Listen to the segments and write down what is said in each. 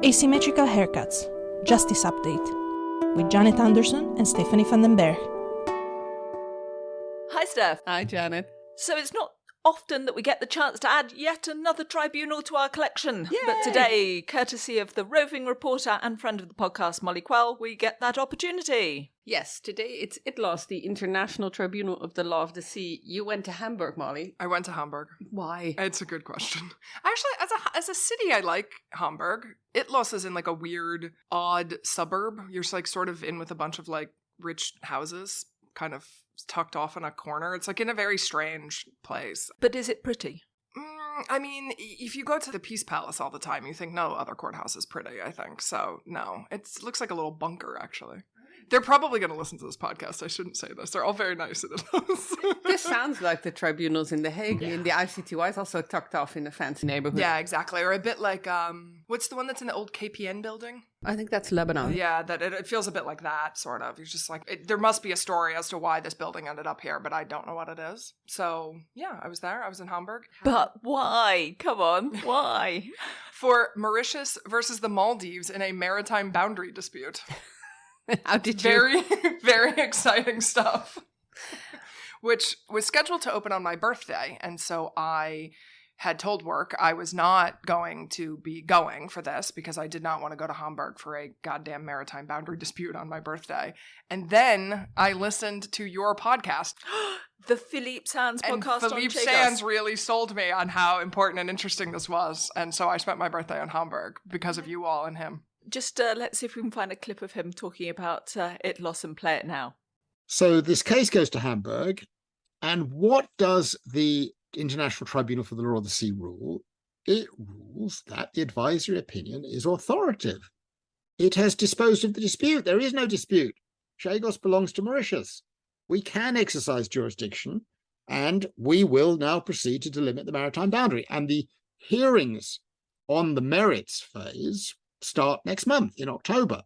Asymmetrical Haircuts, Justice Update, with Janet Anderson and Stephanie van den Berg. Hi, Steph. Hi, Janet. So it's not often that we get the chance to add yet another tribunal to our collection. Yay! But today, courtesy of the roving reporter and friend of the podcast, Molly Quell, we get that opportunity. Yes, today it's ITLOS, the International Tribunal of the Law of the Sea. You went to Hamburg, Molly. I went to Hamburg. Why? It's a good question. Actually, as a city, I like Hamburg. ITLOS is in like a weird, odd suburb. You're like sort of in with a bunch of like rich houses, kind of tucked off in a corner. It's like in a very strange place. But is it pretty? I mean, if you go to the Peace Palace all the time, you think no other courthouse is pretty, I think. So, no. It looks like a little bunker, actually. They're probably going to listen to this podcast. I shouldn't say this. They're all very nice at it. This sounds like the tribunals in The Hague. Yeah. I mean, the ICTY is also tucked off in a fancy neighborhood. Yeah, exactly. Or a bit like, what's the one that's in the old KPN building? I think that's Lebanon. Yeah, that it feels a bit like that, sort of. You're just like, there must be a story as to why this building ended up here, but I don't know what it is. So, yeah, I was there. I was in Hamburg. But why? Come on, why? For Mauritius versus the Maldives in a maritime boundary dispute. How did you? Very, very exciting stuff. Which was scheduled to open on my birthday, and so I had told work I was not going to be going for this because I did not want to go to Hamburg for a goddamn maritime boundary dispute on my birthday. And then I listened to your podcast. The Philippe Sands podcast and Philippe on Chagos. Sands really sold me on how important and interesting this was. And so I spent my birthday in Hamburg because of you all and him. Just let's see if we can find a clip of him talking about ITLOS and play it now. So this case goes to Hamburg. And what does the International Tribunal for the Law of the Sea rule? It rules that the advisory opinion is authoritative. It has disposed of the dispute. There is no dispute. Chagos belongs to Mauritius. We can exercise jurisdiction, and we will now proceed to delimit the maritime boundary. And the hearings on the merits phase start next month in October.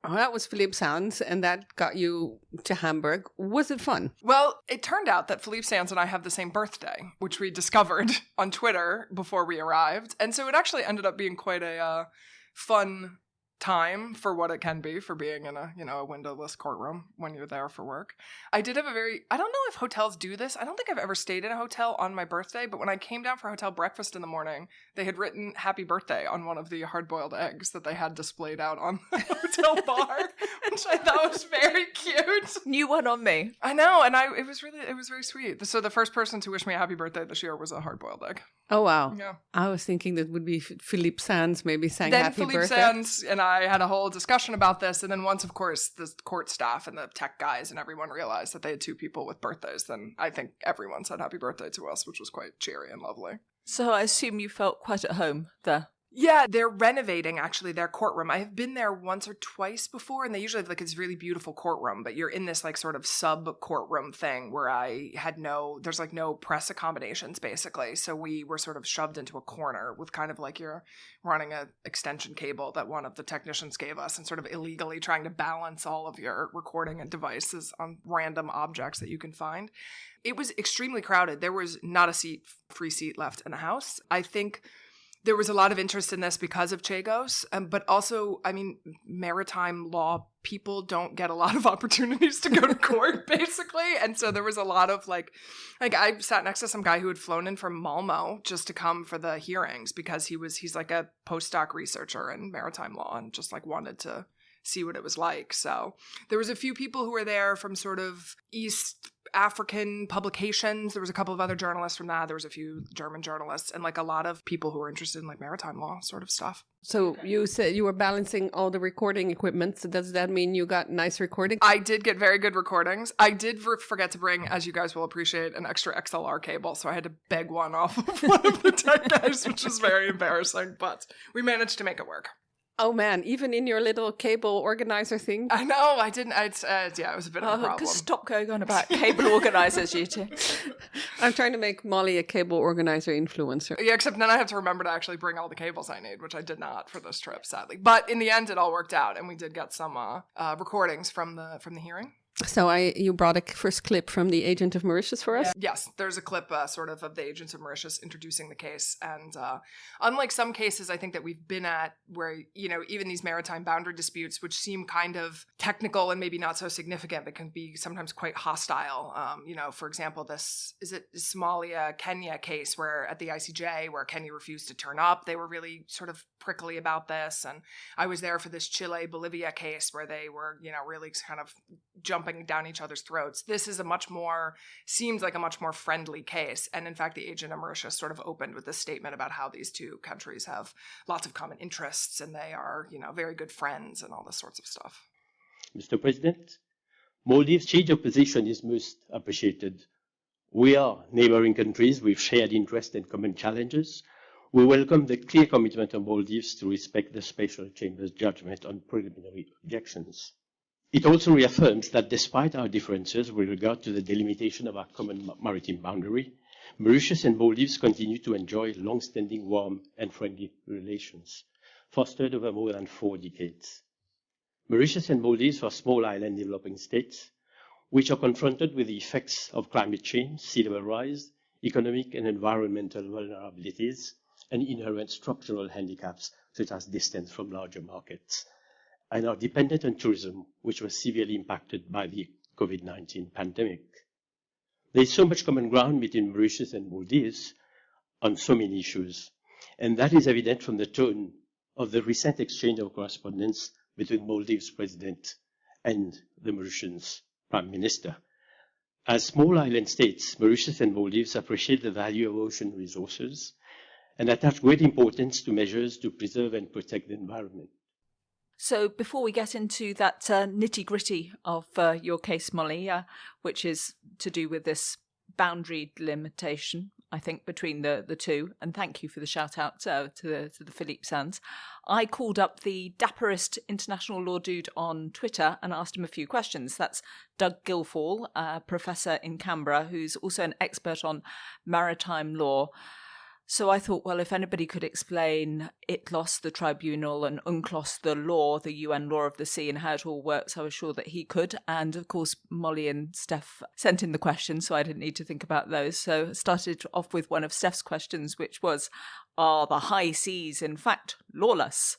Oh, that was Philippe Sands, and that got you to Hamburg. Was it fun? Well, it turned out that Philippe Sands and I have the same birthday, which we discovered on Twitter before we arrived. And so it actually ended up being quite a fun time for what it can be for being in a windowless courtroom when you're there for work. I did have I don't know if hotels do this. I don't think I've ever stayed in a hotel on my birthday, but when I came down for hotel breakfast in the morning, they had written happy birthday on one of the hard-boiled eggs that they had displayed out on the hotel bar, which I thought was very cute. New one on me. I know, and it was very sweet. So the first person to wish me a happy birthday this year was a hard-boiled egg. Oh, wow. Yeah. I was thinking that would be Philippe Sands maybe saying then happy Philippe birthday. Sands and I had a whole discussion about this, and then once, of course, the court staff and the tech guys and everyone realized that they had two people with birthdays, then I think everyone said happy birthday to us, which was quite cheery and lovely. So I assume you felt quite at home there. Yeah, they're renovating, actually, their courtroom. I have been there once or twice before, and they usually have, like, this really beautiful courtroom, but you're in this, like, sort of sub-courtroom thing where there's, like, no press accommodations, basically. So we were sort of shoved into a corner with kind of like you're running an extension cable that one of the technicians gave us and sort of illegally trying to balance all of your recording and devices on random objects that you can find. It was extremely crowded. There was not a free seat left in the house. I think there was a lot of interest in this because of Chagos, but also, I mean, maritime law people don't get a lot of opportunities to go to court, basically. And so there was a lot of like I sat next to some guy who had flown in from Malmo just to come for the hearings because he's like a postdoc researcher in maritime law and just like wanted to see what it was like. So there was a few people who were there from sort of East African publications. There was a couple of other journalists from that. There was a few German journalists and like a lot of people who were interested in like maritime law sort of stuff. So you said you were balancing all the recording equipment. So does that mean you got nice recording? I did get very good recordings. I did forget to bring, as you guys will appreciate, an extra XLR cable. So I had to beg one off of one of the tech guys, which was very embarrassing, but we managed to make it work. Oh man, even in your little cable organizer thing? I know, I didn't, it was a bit of a problem. Stop going on about cable organizers, you two. I'm trying to make Molly a cable organizer influencer. Yeah, except then I have to remember to actually bring all the cables I need, which I did not for this trip, sadly. But in the end, it all worked out, and we did get some recordings from the hearing. So you brought a first clip from the agent of Mauritius for us? Yeah. Yes, there's a clip sort of the agents of Mauritius introducing the case. And unlike some cases I think that we've been at where, even these maritime boundary disputes, which seem kind of technical and maybe not so significant, but can be sometimes quite hostile. For example, this Somalia-Kenya case where at the ICJ where Kenya refused to turn up, they were really sort of prickly about this. And I was there for this Chile-Bolivia case where they were, really kind of jumping down each other's throats. This is seems like a much more friendly case. And in fact, the agent of Mauritius sort of opened with this statement about how these two countries have lots of common interests and they are, very good friends and all this sorts of stuff. Mr. President, Maldives' change of position is most appreciated. We are neighboring countries with shared interests and common challenges. We welcome the clear commitment of Maldives to respect the Special Chamber's judgment on preliminary objections. It also reaffirms that despite our differences with regard to the delimitation of our common maritime boundary, Mauritius and Maldives continue to enjoy long-standing warm and friendly relations, fostered over more than 4 decades. Mauritius and Maldives are small island developing states, which are confronted with the effects of climate change, sea level rise, economic and environmental vulnerabilities, and inherent structural handicaps such as distance from larger markets, and are dependent on tourism, which was severely impacted by the COVID-19 pandemic. There is so much common ground between Mauritius and Maldives on so many issues, and that is evident from the tone of the recent exchange of correspondence between Maldives President and the Mauritians Prime Minister. As small island states, Mauritius and Maldives appreciate the value of ocean resources and attach great importance to measures to preserve and protect the environment. So before we get into that nitty-gritty of your case, Molly, which is to do with this boundary delimitation, I think, between the two, and thank you for the shout-out to the Philippe Sands, I called up the dapperest international law dude on Twitter and asked him a few questions. That's Doug Guilfoyle, a professor in Canberra, who's also an expert on maritime law. So I thought, well, if anybody could explain ITLOS, the tribunal, and UNCLOS, the law, the UN law of the sea, and how it all works, I was sure that he could. And of course, Molly and Steph sent in the questions, so I didn't need to think about those. So I started off with one of Steph's questions, which was, are the high seas, in fact, lawless?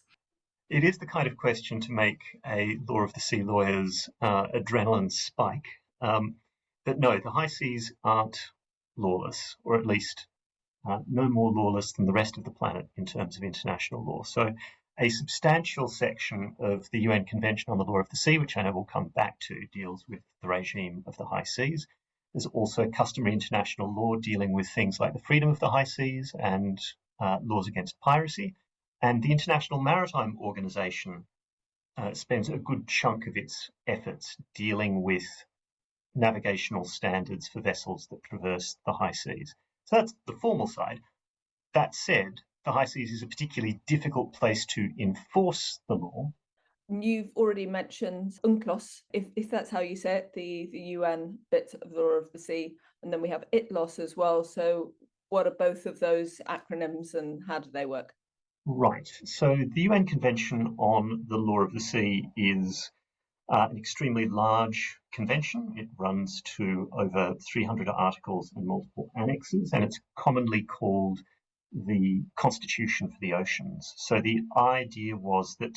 It is the kind of question to make a law of the sea lawyer's adrenaline spike. But no, the high seas aren't lawless, or at least no more lawless than the rest of the planet in terms of international law. So a substantial section of the UN Convention on the Law of the Sea, which I know we'll come back to, deals with the regime of the high seas. There's also customary international law dealing with things like the freedom of the high seas and laws against piracy. And the International Maritime Organization spends a good chunk of its efforts dealing with navigational standards for vessels that traverse the high seas. So that's the formal side. That said, the high seas is a particularly difficult place to enforce the law. You've already mentioned UNCLOS, if that's how you say it, the UN bit of the Law of the Sea, and then we have ITLOS as well. So what are both of those acronyms and how do they work? Right. So the UN Convention on the Law of the Sea is an extremely large convention. It runs to over 300 articles and multiple annexes, and it's commonly called the Constitution for the Oceans. So the idea was that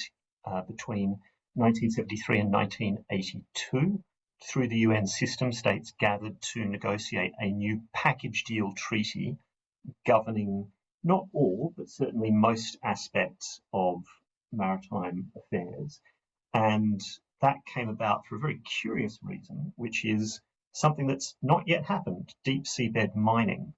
between 1973 and 1982, through the UN system, states gathered to negotiate a new package deal treaty governing not all, but certainly most aspects of maritime affairs. And that came about for a very curious reason, which is something that's not yet happened, deep seabed mining.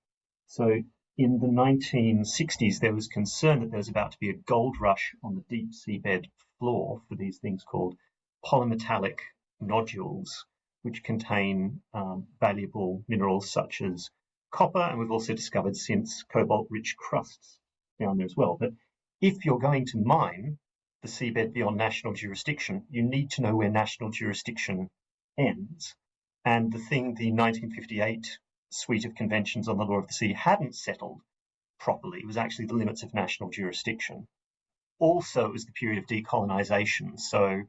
So in the 1960s, there was concern that there was about to be a gold rush on the deep seabed floor for these things called polymetallic nodules, which contain valuable minerals such as copper, and we've also discovered since cobalt-rich crusts down there as well. But if you're going to mine the seabed beyond national jurisdiction, you need to know where national jurisdiction ends. And the thing the 1958 suite of conventions on the law of the sea hadn't settled properly was actually the limits of national jurisdiction. Also, it was the period of decolonization. So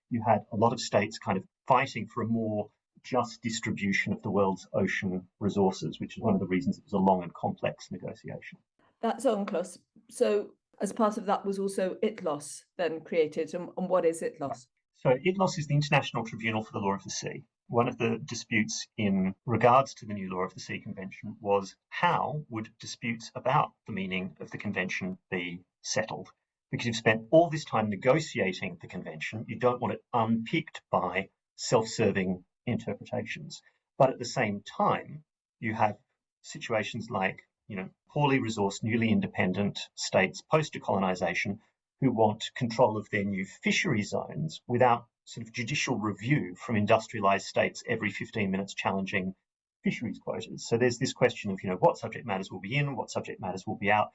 you had a lot of states kind of fighting for a more just distribution of the world's ocean resources, which is one of the reasons it was a long and complex negotiation. That's UNCLOS. So as part of that was also ITLOS then created. And what is ITLOS? So ITLOS is the International Tribunal for the Law of the Sea. One of the disputes in regards to the new Law of the Sea Convention was how would disputes about the meaning of the convention be settled? Because you've spent all this time negotiating the convention, you don't want it unpicked by self-serving interpretations. But at the same time, you have situations like, poorly resourced, newly independent states post-decolonisation who want control of their new fishery zones without sort of judicial review from industrialised states every 15 minutes challenging fisheries quotas. So there's this question of, what subject matters will be in, what subject matters will be out,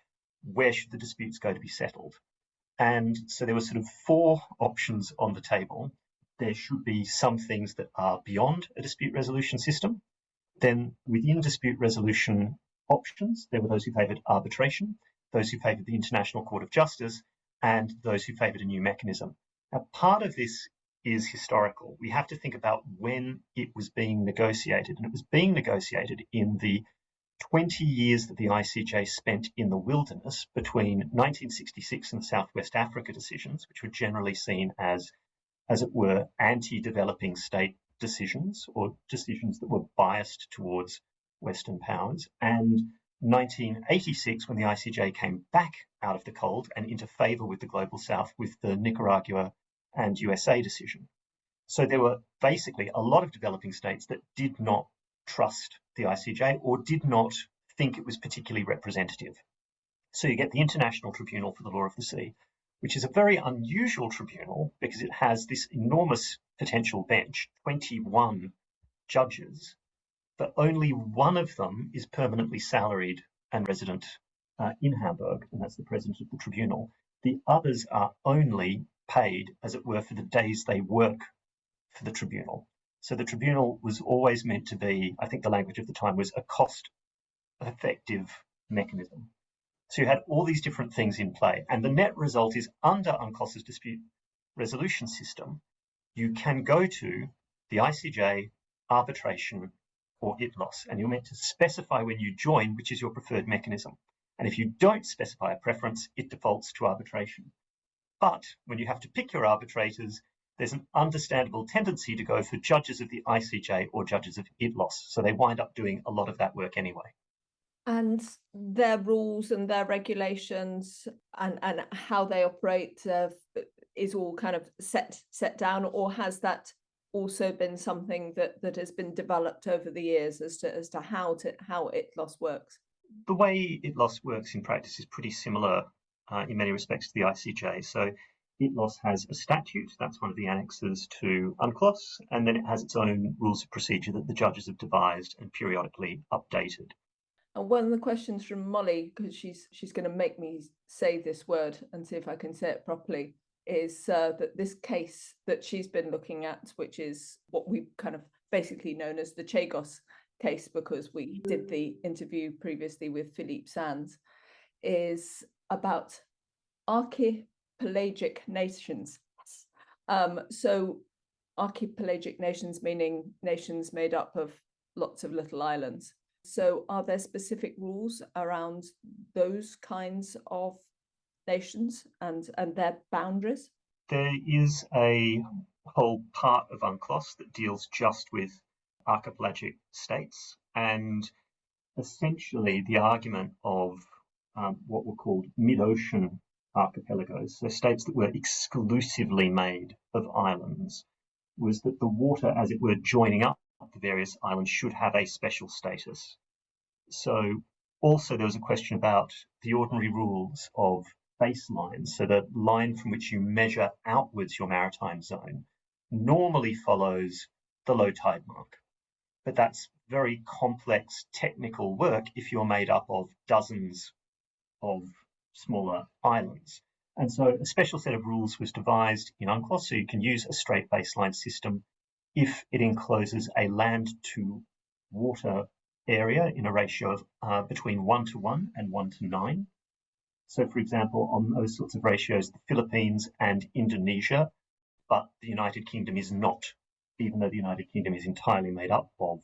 where should the disputes go to be settled? And so there were sort of 4 options on the table. There should be some things that are beyond a dispute resolution system. Then within dispute resolution options, there were those who favoured arbitration, those who favoured the International Court of Justice, and those who favoured a new mechanism. Now, part of this is historical. We have to think about when it was being negotiated, and it was being negotiated in the 20 years that the ICJ spent in the wilderness between 1966 and the Southwest Africa decisions, which were generally seen as it were, anti-developing state decisions or decisions that were biased towards Western powers, and 1986 when the ICJ came back out of the cold and into favour with the Global South with the Nicaragua and USA decision. So there were basically a lot of developing states that did not trust the ICJ or did not think it was particularly representative. So you get the International Tribunal for the Law of the Sea, which is a very unusual tribunal because it has this enormous potential bench, 21 judges, but only one of them is permanently salaried and resident in Hamburg, and that's the president of the tribunal. The others are only paid, as it were, for the days they work for the tribunal. So the tribunal was always meant to be, I think the language of the time was a cost-effective mechanism. So you had all these different things in play, and the net result is under UNCLOS's dispute resolution system, you can go to the ICJ, arbitration, or ITLOS, and you're meant to specify when you join which is your preferred mechanism. And if you don't specify a preference, it defaults to arbitration. But when you have to pick your arbitrators, there's an understandable tendency to go for judges of the ICJ or judges of ITLOS. So they wind up doing a lot of that work anyway. And their rules and their regulations and how they operate is all kind of set down, or has that also been something that has been developed over the years as to how ITLOS works? The way ITLOS works in practice is pretty similar in many respects to the ICJ. So ITLOS has a statute, that's one of the annexes to UNCLOS, and then it has its own rules of procedure that the judges have devised and periodically updated. And one of the questions from Molly, because she's going to make me say this word and see if I can say it properly, is that this case that she's been looking at, which is what we've kind of basically known as the Chagos case, because we did the interview previously with Philippe Sands, is about archipelagic nations. So archipelagic nations meaning nations made up of lots of little islands. So are there specific rules around those kinds of nations and their boundaries? There is a whole part of UNCLOS that deals just with archipelagic states, and essentially the argument of what were called mid-ocean archipelagos, so states that were exclusively made of islands, was that the water, as it were, joining up the various islands should have a special status. So also there was a question about the ordinary rules of baselines, so the line from which you measure outwards your maritime zone normally follows the low tide mark. But that's very complex technical work if you're made up of dozens of smaller islands. And so a special set of rules was devised in UNCLOS, so you can use a straight baseline system if it encloses a land to water area in a ratio of between 1:1 and 1:9. So for example, on those sorts of ratios, the Philippines and Indonesia, but the United Kingdom is not even though the United Kingdom is entirely made up of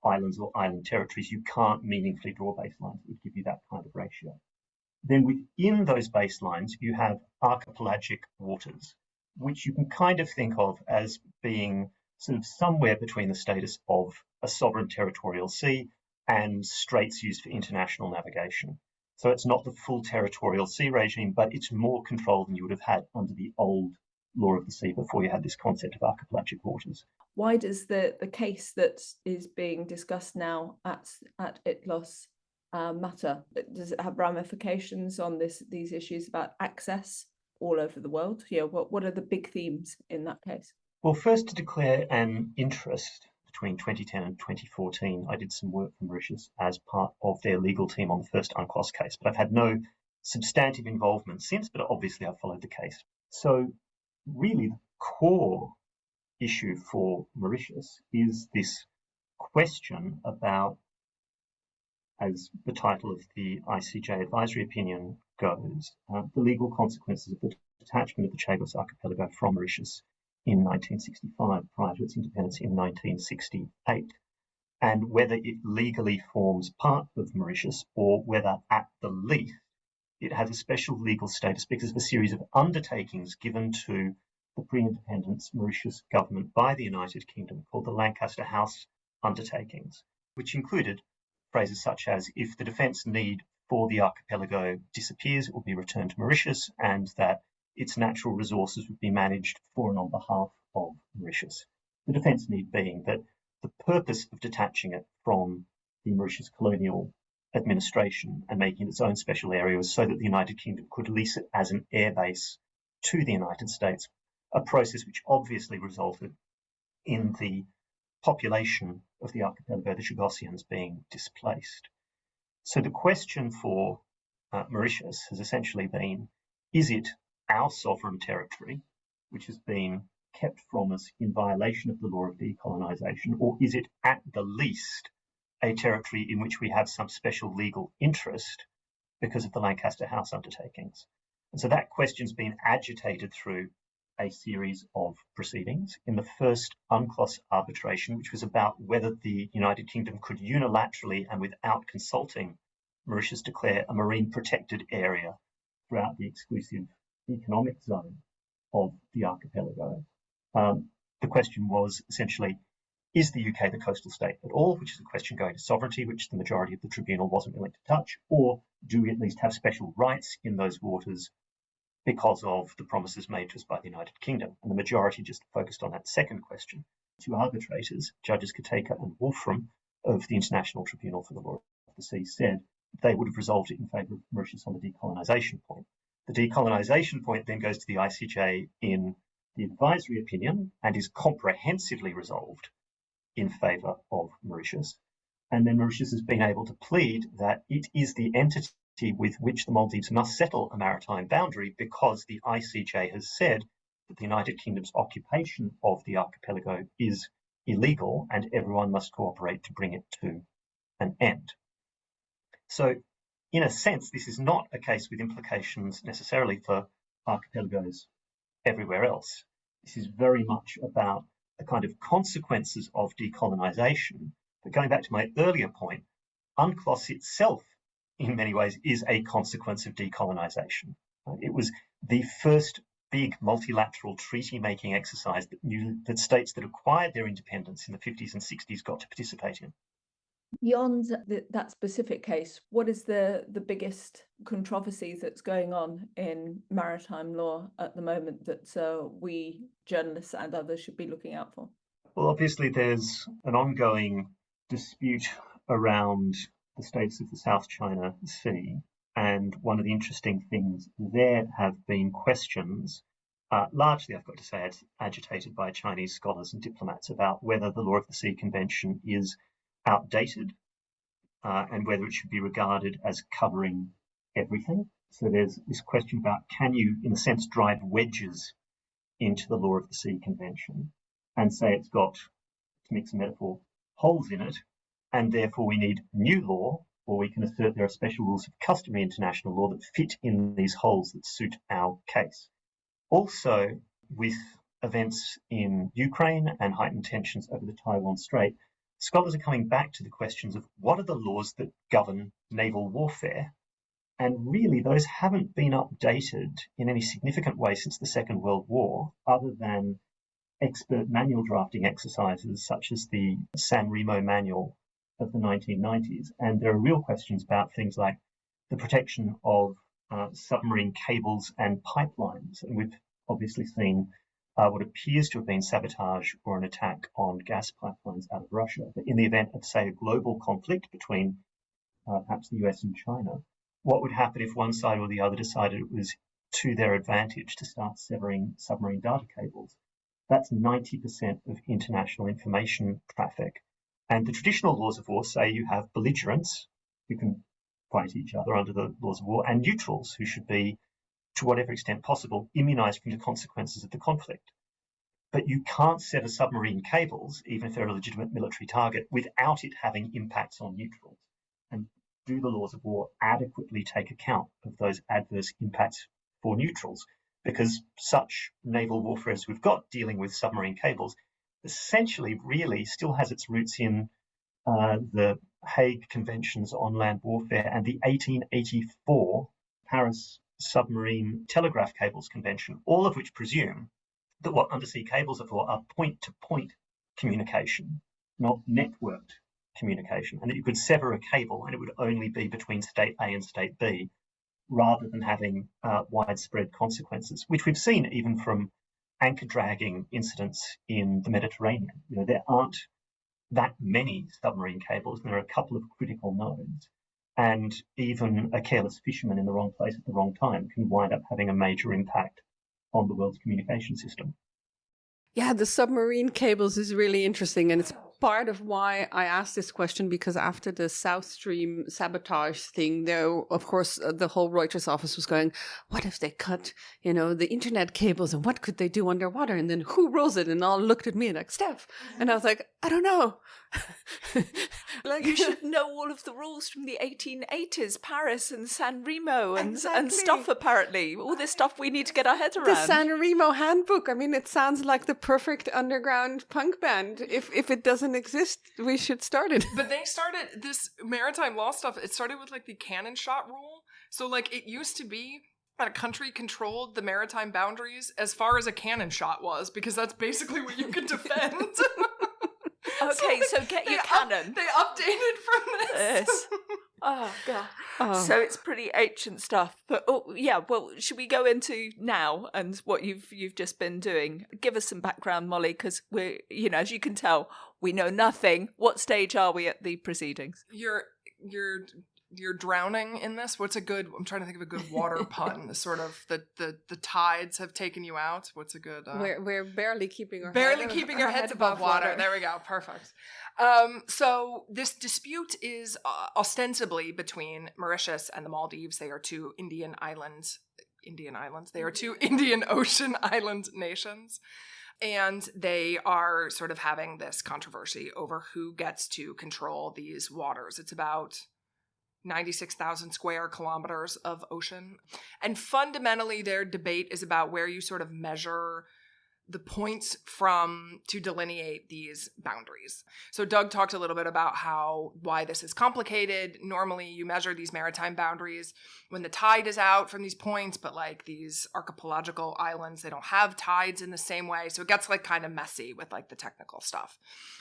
islands or island territories, you can't meaningfully draw baselines that would give you that kind of ratio. Then within those baselines, you have archipelagic waters, which you can kind of think of as being sort of somewhere between the status of a sovereign territorial sea and straits used for international navigation. So it's not the full territorial sea regime, but it's more control than you would have had under the old law of the sea before you had this concept of archipelagic waters. Why does the case that is being discussed now at ITLOS matter? Does it have ramifications on these issues about access all over the world? What are the big themes in that case? Well, first, to declare an interest between 2010 and 2014, I did some work for Mauritius as part of their legal team on the first UNCLOS case, but I've had no substantive involvement since, but obviously I've followed the case. So really the core issue for Mauritius is this question about, as the title of the ICJ advisory opinion goes, the legal consequences of the detachment of the Chagos archipelago from Mauritius in 1965, prior to its independence in 1968, and whether it legally forms part of Mauritius or whether at the least it has a special legal status because of a series of undertakings given to the pre-independence Mauritius government by the United Kingdom called the Lancaster House undertakings, which included phrases such as, if the defence need for the archipelago disappears, it will be returned to Mauritius, and that its natural resources would be managed for and on behalf of Mauritius. The defence need being that the purpose of detaching it from the Mauritius colonial administration and making it its own special area was so that the United Kingdom could lease it as an airbase to the United States, a process which obviously resulted in the population of the archipelago, the Chagosians, being displaced. So the question for Mauritius has essentially been, is it our sovereign territory, which has been kept from us in violation of the law of decolonisation, or is it at the least a territory in which we have some special legal interest because of the Lancaster House undertakings? And so that question's been agitated through a series of proceedings. In the first UNCLOS arbitration, which was about whether the United Kingdom could unilaterally and without consulting Mauritius declare a marine protected area throughout the exclusive economic zone of the archipelago. The question was essentially, is the UK the coastal state at all, which is a question going to sovereignty, which the majority of the tribunal wasn't willing to touch, or do we at least have special rights in those waters because of the promises made to us by the United Kingdom? And the majority just focused on that second question. Two arbitrators, Judges Kateka and Wolfram of the International Tribunal for the Law of the Sea, said they would have resolved it in favour of Mauritius on the decolonisation point. The decolonisation point then goes to the ICJ in the advisory opinion and is comprehensively resolved in favour of Mauritius. And then Mauritius has been able to plead that it is the entity with which the Maldives must settle a maritime boundary because the ICJ has said that the United Kingdom's occupation of the archipelago is illegal and everyone must cooperate to bring it to an end. So, in a sense, this is not a case with implications necessarily for archipelagos everywhere else. This is very much about the kind of consequences of decolonisation. But going back to my earlier point, UNCLOS itself, in many ways, is a consequence of decolonisation. It was the first big multilateral treaty-making exercise that states that acquired their independence in the 50s and 60s got to participate in. Beyond that specific case, what is the biggest controversy that's going on in maritime law at the moment that we journalists and others should be looking out for? Well, obviously there's an ongoing dispute around the status of the South China Sea, and one of the interesting things there have been questions, largely I've got to say agitated by Chinese scholars and diplomats, about whether the Law of the Sea Convention is outdated and whether it should be regarded as covering everything. So there's this question about, can you, in a sense, drive wedges into the Law of the Sea Convention and say it's got, to mix a metaphor, holes in it, and therefore we need new law, or we can assert there are special rules of customary international law that fit in these holes that suit our case. Also, with events in Ukraine and heightened tensions over the Taiwan Strait, scholars are coming back to the questions of what are the laws that govern naval warfare? And really, those haven't been updated in any significant way since the Second World War, other than expert manual drafting exercises such as the San Remo manual of the 1990s. And there are real questions about things like the protection of submarine cables and pipelines. And we've obviously seen what appears to have been sabotage or an attack on gas pipelines out of Russia. But in the event of, say, a global conflict between perhaps the US and China, what would happen if one side or the other decided it was to their advantage to start severing submarine data cables? That's 90% of international information traffic. And the traditional laws of war say you have belligerents who can fight each other under the laws of war, and neutrals who should be, to whatever extent possible, immunized from the consequences of the conflict. But you can't sever submarine cables, even if they're a legitimate military target, without it having impacts on neutrals. And do the laws of war adequately take account of those adverse impacts for neutrals? Because such naval warfare as we've got dealing with submarine cables essentially really still has its roots in the Hague Conventions on Land Warfare and the 1884 Paris Submarine Telegraph Cables Convention, all of which presume that what undersea cables are for are point-to-point communication, not networked communication, and that you could sever a cable and it would only be between state A and state B, rather than having widespread consequences, which we've seen even from anchor dragging incidents in the Mediterranean. You know, there aren't that many submarine cables, and there are a couple of critical nodes. And even a careless fisherman in the wrong place at the wrong time can wind up having a major impact on the world's communication system. Yeah, the submarine cables is really interesting, and it's part of why I asked this question, because after the South Stream sabotage thing, there, of course, the whole Reuters office was going, what if they cut, the internet cables, and what could they do underwater? And then who rules it? And all looked at me like, Steph. And I was like, I don't know. You should know all of the rules from the 1880s, Paris and San Remo and stuff, apparently. All this stuff we need to get our heads around. The San Remo handbook. I mean, it sounds like the perfect underground punk band. If it doesn't exist, we should start it. But they started this maritime law stuff. It started with like the cannon shot rule. So like it used to be that a country controlled the maritime boundaries as far as a cannon shot was, because that's basically what you could defend. Okay, so get your cannon. They updated from this. Oh, God. So it's pretty ancient stuff. But, should we go into now and what you've just been doing? Give us some background, Molly, because we're, as you can tell, we know nothing. What stage are we at the proceedings? You're drowning in this. I'm trying to think of a good water pun. The sort of the tides have taken you out. What's a good? We're barely keeping our heads above water. There we go. Perfect. So this dispute is ostensibly between Mauritius and the Maldives. They are two Indian islands. They are two Indian Ocean island nations. And they are sort of having this controversy over who gets to control these waters. It's about 96,000 square kilometers of ocean. And fundamentally, their debate is about where you sort of measure the points from to delineate these boundaries. So Doug talked a little bit about why this is complicated. Normally, you measure these maritime boundaries when the tide is out from these points, but like these archipelagical islands, they don't have tides in the same way. So it gets like kind of messy with like the technical stuff.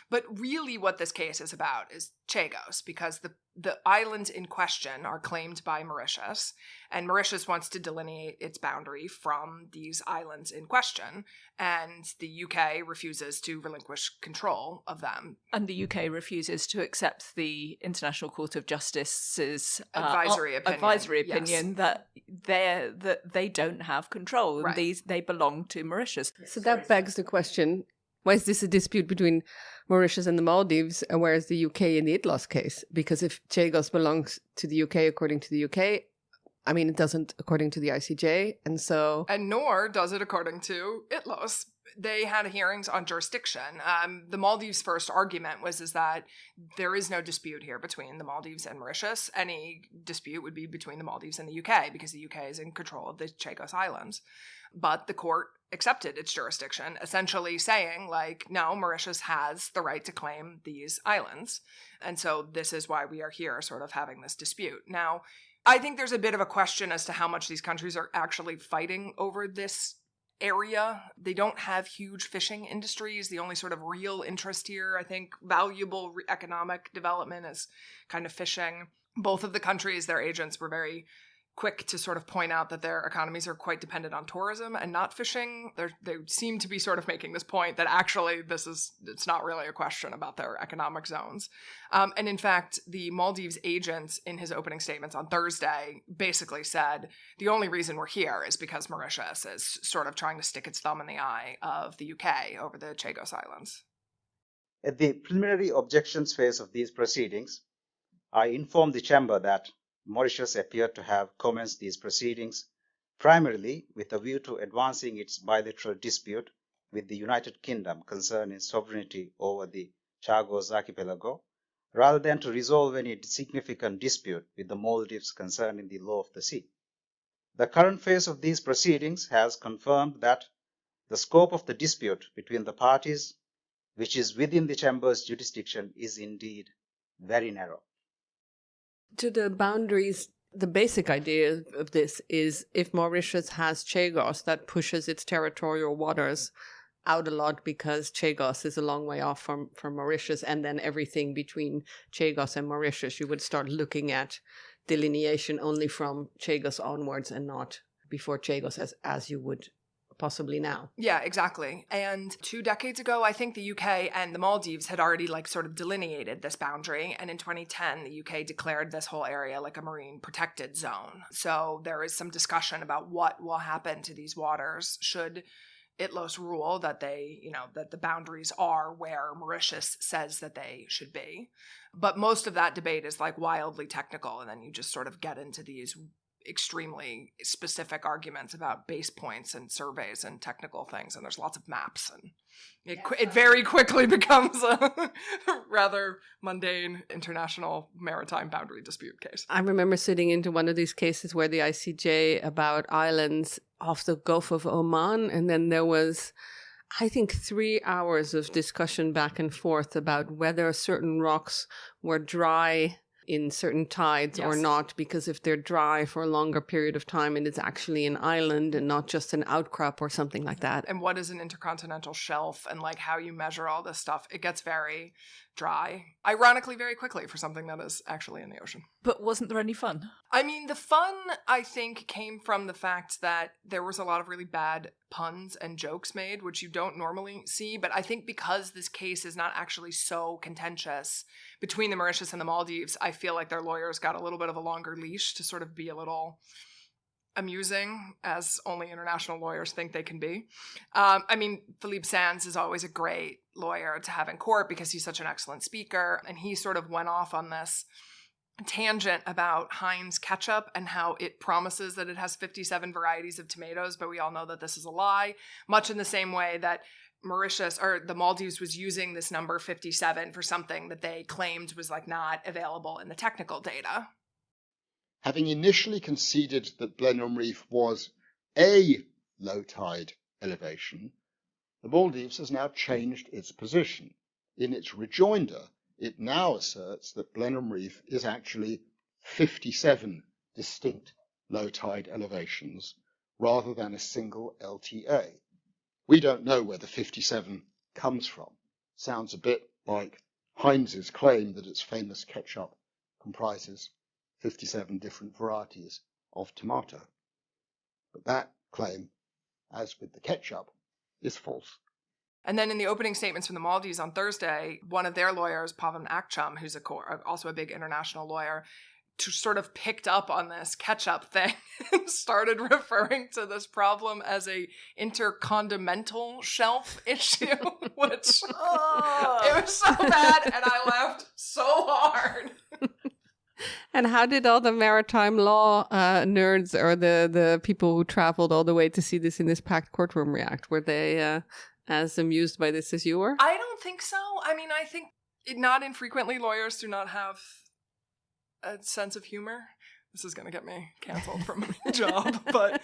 But really what this case is about is Chagos, because the islands in question are claimed by Mauritius, and Mauritius wants to delineate its boundary from these islands in question, and the UK refuses to relinquish control of them. And the UK refuses to accept the International Court of Justice's advisory opinion that they don't have control, and right. they belong to Mauritius. So that begs the question, why is this a dispute between Mauritius and the Maldives, and where is the UK in the ITLOS case? Because if Chagos belongs to the UK according to the UK, I mean, it doesn't according to the ICJ, and nor does it according to ITLOS. They had hearings on jurisdiction. The Maldives' first argument is that there is no dispute here between the Maldives and Mauritius. Any dispute would be between the Maldives and the UK because the UK is in control of the Chagos Islands. But the court accepted its jurisdiction, essentially saying, like, no, Mauritius has the right to claim these islands. And so this is why we are here sort of having this dispute. Now, I think there's a bit of a question as to how much these countries are actually fighting over this area. They don't have huge fishing industries. The only sort of real interest here, I think, valuable economic development is kind of fishing. Both of the countries, their agents were very quick to sort of point out that their economies are quite dependent on tourism and not fishing. They seem to be sort of making this point that actually it's not really a question about their economic zones. And in fact, the Maldives agent in his opening statements on Thursday basically said, the only reason we're here is because Mauritius is sort of trying to stick its thumb in the eye of the UK over the Chagos Islands. At the preliminary objections phase of these proceedings, I informed the Chamber that Mauritius appeared to have commenced these proceedings primarily with a view to advancing its bilateral dispute with the United Kingdom concerning sovereignty over the Chagos archipelago, rather than to resolve any significant dispute with the Maldives concerning the law of the sea. The current phase of these proceedings has confirmed that the scope of the dispute between the parties, which is within the Chamber's jurisdiction, is indeed very narrow. To the boundaries, the basic idea of this is if Mauritius has Chagos, that pushes its territorial waters out a lot because Chagos is a long way off from Mauritius, and then everything between Chagos and Mauritius, you would start looking at delineation only from Chagos onwards and not before Chagos as you would possibly now. Yeah, exactly. And 2 decades ago, I think the UK and the Maldives had already sort of delineated this boundary. And in 2010, the UK declared this whole area like a marine protected zone. So there is some discussion about what will happen to these waters should ITLOS rule that that the boundaries are where Mauritius says that they should be. But most of that debate is wildly technical. And then you just sort of get into these extremely specific arguments about base points and surveys and technical things, and there's lots of maps, and it very quickly becomes a rather mundane international maritime boundary dispute case. I remember sitting into one of these cases where the ICJ about islands off the Gulf of Oman, and then there was, I think, 3 hours of discussion back and forth about whether certain rocks were dry in certain tides or not, because if they're dry for a longer period of time, it is actually an island and not just an outcrop or something like that. And what is an intercontinental shelf, and how you measure all this stuff, it gets very dry, ironically, very quickly for something that is actually in the ocean. But wasn't there any fun? I mean, the fun, I think, came from the fact that there was a lot of really bad puns and jokes made, which you don't normally see. But I think because this case is not actually so contentious between the Mauritius and the Maldives, I feel like their lawyers got a little bit of a longer leash to sort of be a little amusing, as only international lawyers think they can be. I mean, Philippe Sands is always a great lawyer to have in court because he's such an excellent speaker, and he sort of went off on this tangent about Heinz ketchup and how it promises that it has 57 varieties of tomatoes, but we all know that this is a lie, much in the same way that Mauritius or the Maldives was using this number 57 for something that they claimed was not available in the technical data. Having initially conceded that Blenheim Reef was a low tide elevation, the Maldives has now changed its position. In its rejoinder, it now asserts that Blenheim Reef is actually 57 distinct low tide elevations rather than a single LTA. We don't know where the 57 comes from. Sounds a bit like Heinz's claim that its famous ketchup comprises 57 different varieties of tomato. But that claim, as with the ketchup, is false. And then in the opening statements from the Maldives on Thursday, one of their lawyers, Pavan Akcham, who's also a big international lawyer, sort of picked up on this ketchup thing and started referring to this problem as a intercontinental shelf issue, which it was so bad, and I laughed so hard. And how did all the maritime law nerds or the people who traveled all the way to see this in this packed courtroom react? Were they as amused by this as you were? I don't think so. I mean, I think not infrequently lawyers do not have a sense of humor. This is going to get me canceled from my job, but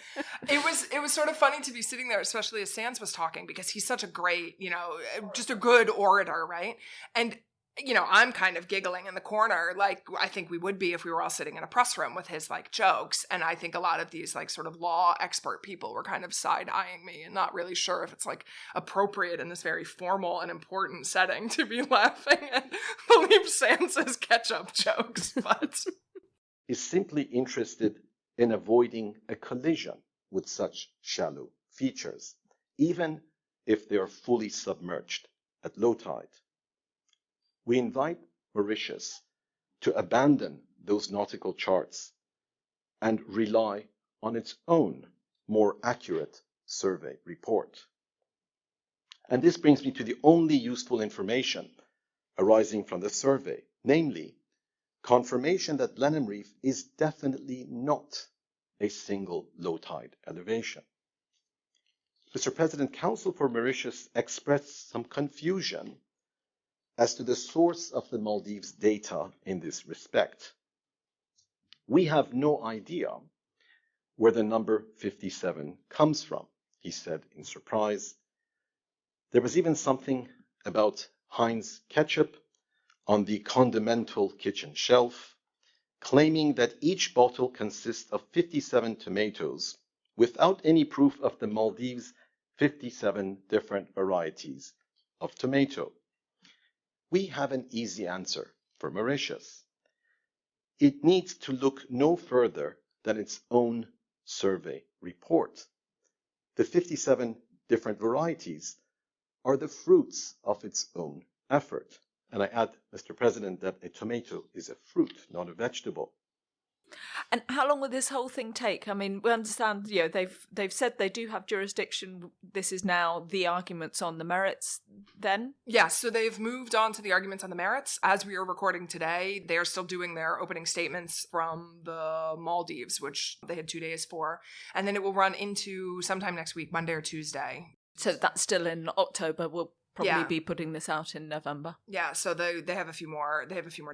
it was sort of funny to be sitting there, especially as Sans was talking, because he's such a great, just a good orator, right? And I'm kind of giggling in the corner, like I think we would be if we were all sitting in a press room with his like jokes. And I think a lot of these like sort of law expert people were kind of side-eyeing me and not really sure if it's like appropriate in this very formal and important setting to be laughing at Philippe Sans's ketchup jokes, but is simply interested in avoiding a collision with such shallow features, even if they are fully submerged at low tide. We invite Mauritius to abandon those nautical charts and rely on its own more accurate survey report. And this brings me to the only useful information arising from the survey, namely confirmation that Blenheim Reef is definitely not a single low tide elevation. Mr. President, Counsel for Mauritius expressed some confusion as to the source of the Maldives data in this respect. We have no idea where the number 57 comes from, he said in surprise. There was even something about Heinz ketchup on the condimental kitchen shelf, claiming that each bottle consists of 57 tomatoes without any proof of the Maldives' 57 different varieties of tomato. We have an easy answer for Mauritius. It needs to look no further than its own survey report. The 57 different varieties are the fruits of its own effort. And I add, Mr. President, that a tomato is a fruit, not a vegetable. And how long will this whole thing take? I mean, we understand, they've said they do have jurisdiction. This is now the arguments on the merits then? Yes, so they've moved on to the arguments on the merits. As we are recording today, they are still doing their opening statements from the Maldives, which they had 2 days for. And then it will run into sometime next week, Monday or Tuesday. So that's still in October. We'll probably be putting this out in November. Yeah, so they have a few more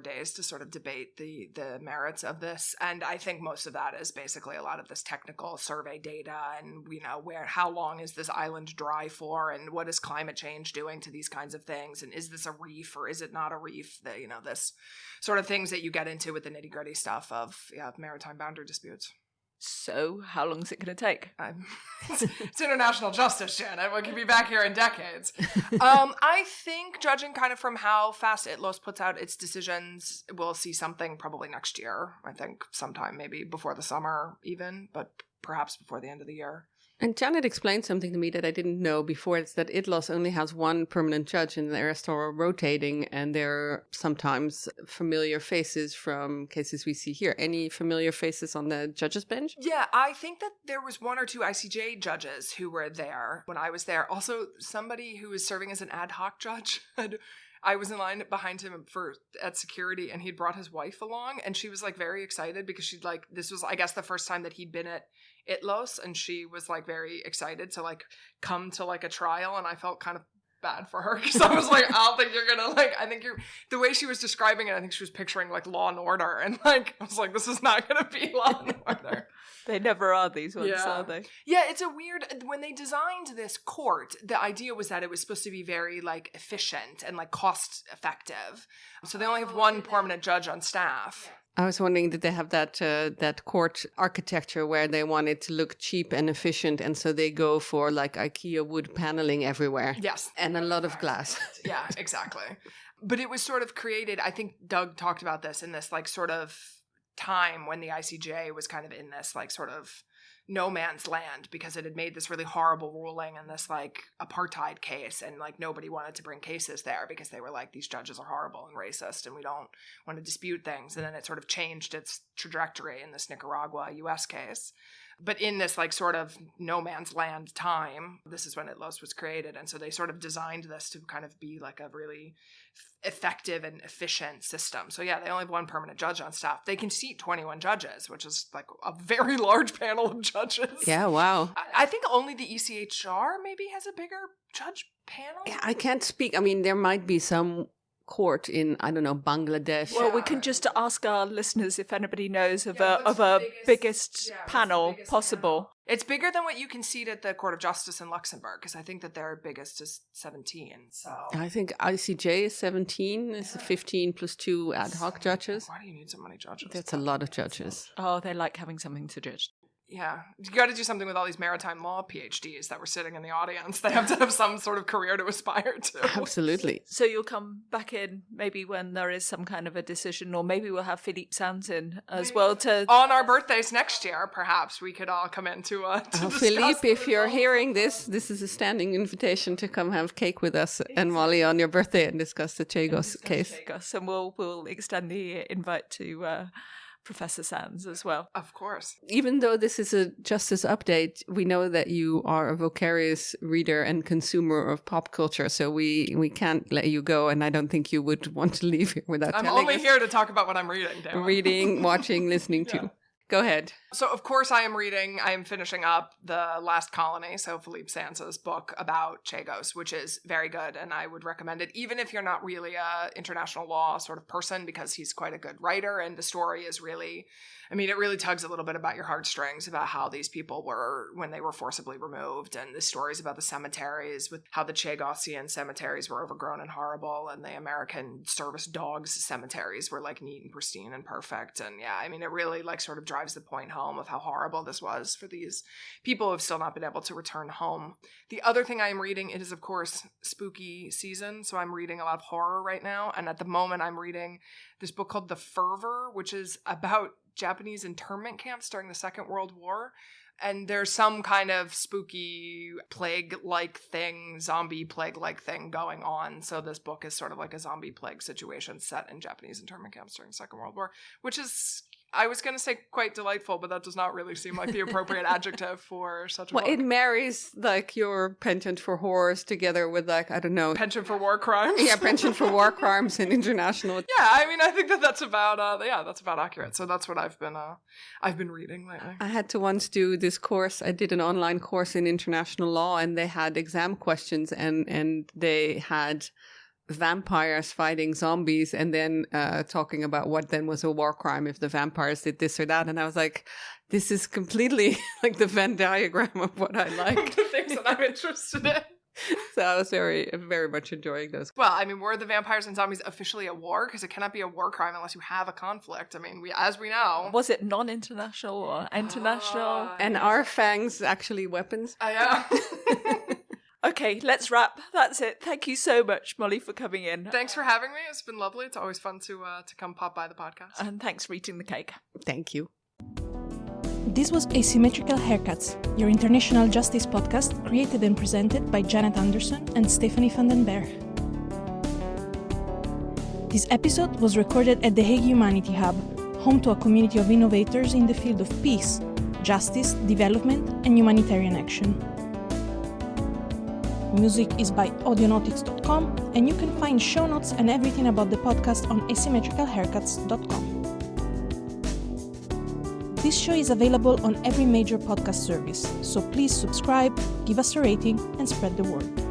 days to sort of debate the merits of this, and I think most of that is basically a lot of this technical survey data and how long is this island dry for, and what is climate change doing to these kinds of things, and is this a reef or is it not a reef? This sort of things that you get into with the nitty-gritty stuff of maritime boundary disputes. So, how long is it going to take? It's international justice, Janet. We could be back here in decades. I think, judging kind of from how fast ITLOS puts out its decisions, we'll see something probably next year. I think sometime maybe before the summer even, but perhaps before the end of the year. And Janet explained something to me that I didn't know before. It's that ITLOS only has one permanent judge and the rest are rotating, and there are sometimes familiar faces from cases we see here. Any familiar faces on the judges' bench? Yeah, I think that there was 1 or 2 ICJ judges who were there when I was there. Also, somebody who was serving as an ad hoc judge I was in line behind him at security, and he'd brought his wife along, and she was like very excited because this was, I guess, the first time that he'd been at ITLOS, and she was like very excited to like come to like a trial, and I felt kind of bad for her because I was like, I don't think you're gonna the way she was describing it, I think she was picturing like Law and Order, and like I was like, this is not gonna be Law and Order. They never are, these ones, are they? Yeah, it's a weird, when they designed this court, the idea was that it was supposed to be very like efficient and like cost effective. So they only have 1 permanent judge on staff. I was wondering, did they have that court architecture where they want it to look cheap and efficient, and so they go for like IKEA wood paneling everywhere? Yes. And a lot of glass. Yeah, exactly. But it was sort of created, I think Doug talked about this, in this like sort of time when the ICJ was kind of in this like sort of no man's land because it had made this really horrible ruling in this like apartheid case, and like nobody wanted to bring cases there because they were like, these judges are horrible and racist and we don't want to dispute things. And then it sort of changed its trajectory in this Nicaragua US case. But in this like sort of no man's land time, this is when ITLOS was created. And so they sort of designed this to kind of be like a really effective and efficient system. So yeah, they only have one permanent judge on staff. They can seat 21 judges, which is like a very large panel of judges. Yeah, wow. I think only the ECHR maybe has a bigger judge panel. Yeah, I can't speak. I mean, there might be some court in, I don't know, Bangladesh. Well, we can just ask our listeners if anybody knows of a biggest panel possible. It's bigger than what you can seat at the Court of Justice in Luxembourg, because I think that their biggest is 17. So I think ICJ is 17, is 15 plus 2 ad hoc judges. Why do you need so many judges? That's a lot of judges. Oh, they like having something to judge. Yeah, you got to do something with all these maritime law PhDs that were sitting in the audience. They have to have some sort of career to aspire to. Absolutely. So you'll come back in maybe when there is some kind of a decision, or maybe we'll have Philippe Sands in as well to... On our birthdays next year, perhaps we could all come in to Philippe, if you're hearing this is a standing invitation to come have cake with us and Molly on your birthday and discuss the Chagos case. And we'll extend the invite to... Professor Sands as well. Of course. Even though this is a justice update, we know that you are a vocarious reader and consumer of pop culture, so we can't let you go, and I don't think you would want to leave here without telling us. I'm only here to talk about what I'm reading, Dana. Reading, watching, listening to. Go ahead. So, of course, I am finishing up The Last Colony, so Philippe Sands' book about Chagos, which is very good, and I would recommend it, even if you're not really a international law sort of person, because he's quite a good writer, and the story is really... I mean, it really tugs a little bit about your heartstrings about how these people were when they were forcibly removed, and the stories about the cemeteries, with how the Chagosian cemeteries were overgrown and horrible, and the American service dogs cemeteries were like neat and pristine and perfect. And yeah, I mean, it really like sort of drives the point home of how horrible this was for these people who have still not been able to return home. The other thing I am reading, it is of course spooky season, so I'm reading a lot of horror right now, and at the moment I'm reading this book called The Fervor, which is about Japanese internment camps during the Second World War. And there's some kind of spooky plague-like thing, zombie plague-like thing going on. So this book is sort of like a zombie plague situation set in Japanese internment camps during the Second World War, which is, I was going to say quite delightful, but that does not really seem like the appropriate adjective for such a book. It marries like your penchant for horrors together with like, I don't know. Penchant for war crimes? Yeah, penchant for war crimes and international. Yeah, I mean, I think that's about, that's about accurate. So that's what I've been reading lately. I had to once do this course. I did an online course in international law, and they had exam questions, and they had vampires fighting zombies, and then talking about what then was a war crime if the vampires did this or that. And I was like, this is completely like the Venn diagram of what I like. The things that I'm interested in. So I was very, very much enjoying those. Well, I mean, were the vampires and zombies officially at war? Because it cannot be a war crime unless you have a conflict. I mean, as we know. Was it non-international or international? And are fangs actually weapons? Yeah. Okay, let's wrap. That's it. Thank you so much, Molly, for coming in. Thanks for having me. It's been lovely. It's always fun to come pop by the podcast. And thanks for eating the cake. Thank you. This was Asymmetrical Haircuts, your international justice podcast created and presented by Janet Anderson and Stephanie van den Berg. This episode was recorded at the Hague Humanity Hub, home to a community of innovators in the field of peace, justice, development, and humanitarian action. Music is by audionautics.com, and you can find show notes and everything about the podcast on asymmetricalhaircuts.com. This show is available on every major podcast service, so please subscribe, give us a rating, and spread the word.